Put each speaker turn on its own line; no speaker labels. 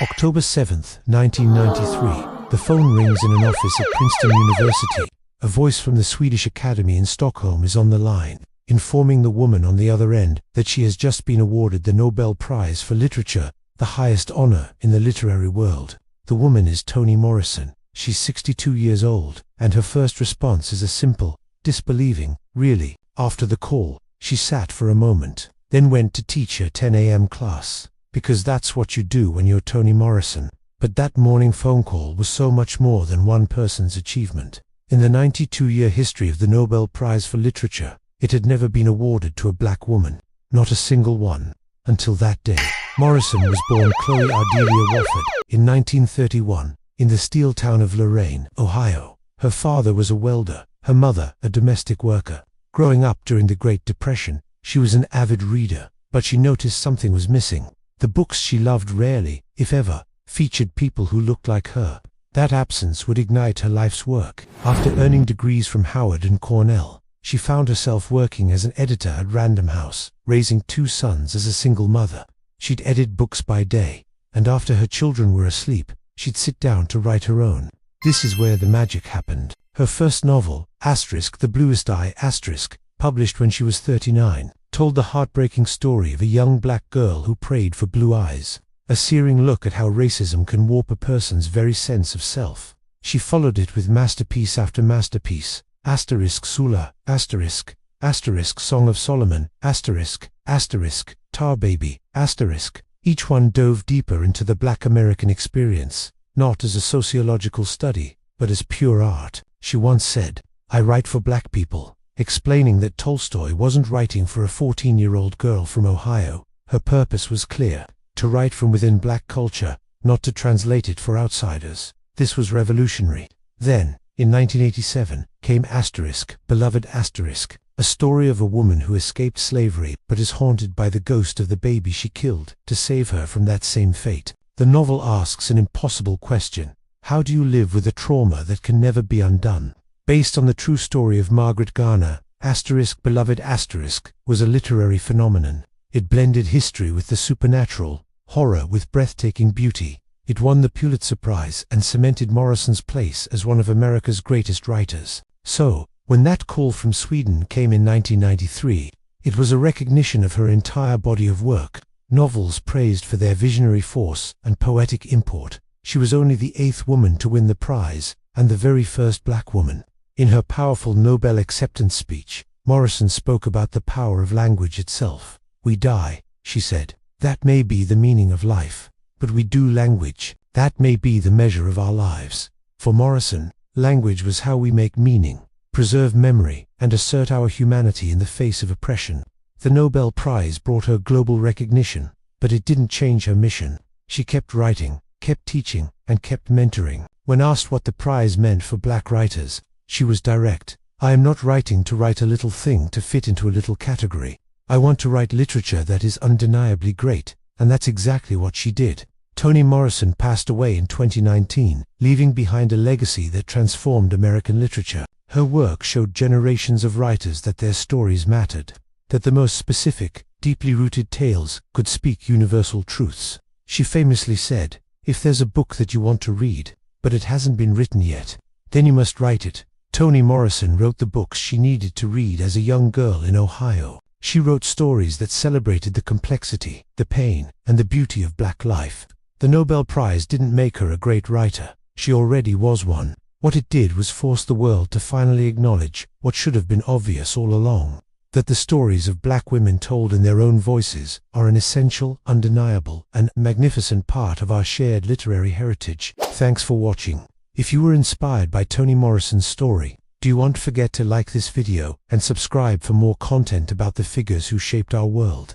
October 7, 1993. The phone rings in an office at Princeton University. A voice from the Swedish Academy in Stockholm is on the line, informing the woman on the other end that she has just been awarded the Nobel Prize for Literature, the highest honor in the literary world. The woman is Toni Morrison. She's 62 years old, and her first response is a simple, disbelieving, "Really?" After the call, she sat for a moment, then went to teach her 10 a.m. class, because that's what you do when you're Toni Morrison. But that morning phone call was so much more than one person's achievement. In the 92-year history of the Nobel Prize for Literature, it had never been awarded to a black woman, not a single one, until that day. Morrison was born Chloe Ardelia Wofford in 1931 in the steel town of Lorain, Ohio. Her father was a welder, her mother a domestic worker. Growing up during the Great Depression, she was an avid reader, but she noticed something was missing. The books she loved rarely, if ever, featured people who looked like her. That absence would ignite her life's work. After earning degrees from Howard and Cornell, she found herself working as an editor at Random House, raising 2 sons as a single mother. She'd edit books by day, and after her children were asleep, she'd sit down to write her own. This is where the magic happened. Her first novel, The Bluest Eye, published when she was 39, told the heartbreaking story of a young black girl who prayed for blue eyes. A searing look at how racism can warp a person's very sense of self. She followed it with masterpiece after masterpiece. Sula, Song of Solomon, Tar Baby, Each one dove deeper into the black American experience, not as a sociological study, but as pure art. She once said, "I write for black people," explaining that Tolstoy wasn't writing for a 14-year-old girl from Ohio. Her purpose was clear: to write from within black culture, not to translate it for outsiders. This was revolutionary. Then, in 1987, came Beloved Asterisk, a story of a woman who escaped slavery but is haunted by the ghost of the baby she killed to save her from that same fate. The novel asks an impossible question: how do you live with a trauma that can never be undone? Based on the true story of Margaret Garner, Beloved Asterisk was a literary phenomenon. It blended history with the supernatural, horror with breathtaking beauty. It won the Pulitzer Prize and cemented Morrison's place as one of America's greatest writers. So, when that call from Sweden came in 1993, it was a recognition of her entire body of work. Novels praised for their visionary force and poetic import. She was only the 8th woman to win the prize, and the very first black woman. In her powerful Nobel acceptance speech, Morrison spoke about the power of language itself. "We die," she said. "That may be the meaning of life. But we do language. That may be the measure of our lives." For Morrison, language was how we make meaning, preserve memory, and assert our humanity in the face of oppression. The Nobel Prize brought her global recognition, but it didn't change her mission. She kept writing, kept teaching, and kept mentoring. When asked what the prize meant for black writers, she was direct. "I am not writing to write a little thing to fit into a little category. I want to write literature that is undeniably great," and that's exactly what she did. Toni Morrison passed away in 2019, leaving behind a legacy that transformed American literature. Her work showed generations of writers that their stories mattered, that the most specific, deeply rooted tales could speak universal truths. She famously said, "If there's a book that you want to read, but it hasn't been written yet, then you must write it." Toni Morrison wrote the books she needed to read as a young girl in Ohio. She wrote stories that celebrated the complexity, the pain, and the beauty of black life. The Nobel Prize didn't make her a great writer. She already was one. What it did was force the world to finally acknowledge what should have been obvious all along: that the stories of black women told in their own voices are an essential, undeniable, and magnificent part of our shared literary heritage. Thanks for watching. If you were inspired by Toni Morrison's story, don't forget to like this video and subscribe for more content about the figures who shaped our world.